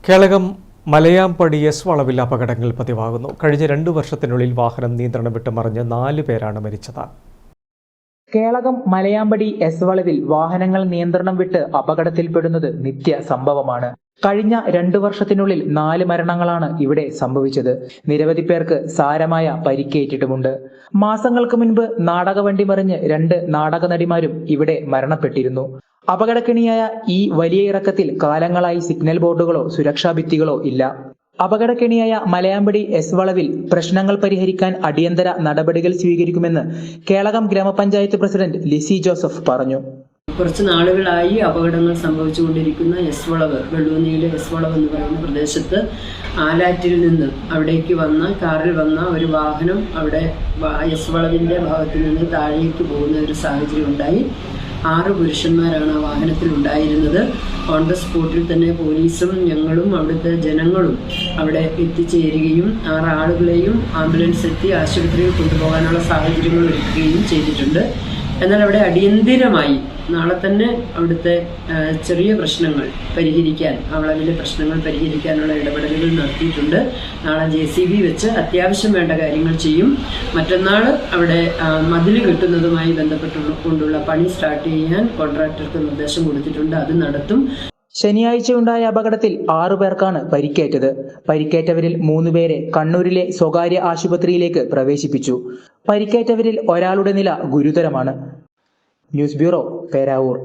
Kelakam Malayampady S വളവിൽ അപകടങ്ങൾ പതിവാകുന്നു. കഴിഞ്ഞ 2 വർഷത്തിനുള്ളിൽ വാഹനം നിയന്ത്രണം വിട്ട് മറിഞ്ഞ് 4 പേരാണ് മരിച്ചത്. കേളകം മലയാമ്പടി എസ് വളവിൽ വാഹനങ്ങൾ നിയന്ത്രണം വിട്ട് അപകടത്തിൽപ്പെടുന്നത് നിത്യ സംഭവമാണ്. കഴിഞ്ഞ 2 വർഷത്തിനുള്ളിൽ 4 മരണങ്ങളാണ് ഇവിടെ സംഭവിച്ചത്. നിരവധി പേർക്ക് സാരമായ പരിക്കേറ്റിട്ടുമുണ്ട്. മാസങ്ങൾക്ക് മുൻപ് നാടകവണ്ടി മറിഞ്ഞ് 2 നാടക നടിമാരും ഇവിടെ മരണപ്പെട്ടിരുന്നു. അപകടക്കെണിയായ ഈ വലിയ ഇറക്കത്തിൽ കാലങ്ങളായി സിഗ്നൽ ബോർഡുകളോ സുരക്ഷാ ഭിത്തികളോ ഇല്ല. അപകടക്കെണിയായ മലയാമ്പടി എസ് വളവിൽ പ്രശ്നങ്ങൾ പരിഹരിക്കാൻ അടിയന്തര നടപടികൾ സ്വീകരിക്കുമെന്ന് കേളകം ഗ്രാമപഞ്ചായത്ത് പ്രസിഡന്റ് ലിസി ജോസഫ് പറഞ്ഞു. കുറച്ച് നാളുകളായി അപകടങ്ങൾ സംഭവിച്ചുകൊണ്ടിരിക്കുന്ന എസ് വളവ്, വെള്ളൂന്നിയിലെ എസ് വളവ് എന്ന് പറയുന്ന പ്രദേശത്ത് ആലാറ്റിൽ നിന്ന് അവിടേക്ക് കാറിൽ വന്ന ഒരു വാഹനം അവിടെ എസ് വളവിൻ്റെ ഭാഗത്ത് നിന്ന് താഴേക്ക് പോകുന്ന ഒരു സാഹചര്യം ഉണ്ടായി. 6 പുരുഷന്മാരാണ് ആ വാഹനത്തിൽ ഉണ്ടായിരുന്നത്. ഓൺ ദ സ്പോട്ടിൽ തന്നെ പോലീസും ഞങ്ങളും അവിടുത്തെ ജനങ്ങളും അവിടെ എത്തിച്ചേരുകയും 6 ആളുകളെയും ആംബുലൻസ് എത്തി ആശുപത്രിയിൽ കൊണ്ടുപോകാനുള്ള സാഹചര്യങ്ങൾ ഒരുക്കുകയും ചെയ്തിട്ടുണ്ട്. എന്നാൽ അവിടെ അടിയന്തിരമായി നാളെ തന്നെ അവിടുത്തെ ചെറിയ പ്രശ്നങ്ങൾ പരിഹരിക്കാൻ, വളവിലെ പ്രശ്നങ്ങൾ പരിഹരിക്കാനുള്ള ഇടപെടലുകൾ നടത്തിയിട്ടുണ്ട്. നാളെ JCB വെച്ച് അത്യാവശ്യം വേണ്ട കാര്യങ്ങൾ ചെയ്യും. മറ്റന്നാൾ അവിടെ മതിൽ കെട്ടുന്നതുമായി ബന്ധപ്പെട്ടുകൊണ്ടുള്ള പണി സ്റ്റാർട്ട് ചെയ്യാൻ കോൺട്രാക്ടർക്ക് നിർദ്ദേശം കൊടുത്തിട്ടുണ്ട്. അത് നടത്തും. ശനിയാഴ്ചയുണ്ടായ അപകടത്തിൽ 6 പേർക്കാണ് പരിക്കേറ്റത്. പരിക്കേറ്റവരിൽ 3 പേരെ കണ്ണൂരിലെ സ്വകാര്യ ആശുപത്രിയിലേക്ക് പ്രവേശിപ്പിച്ചു. പരിക്കേറ്റവരിൽ ഒരാളുടെ നില ഗുരുതരമാണ്. News bureau, Peravoor.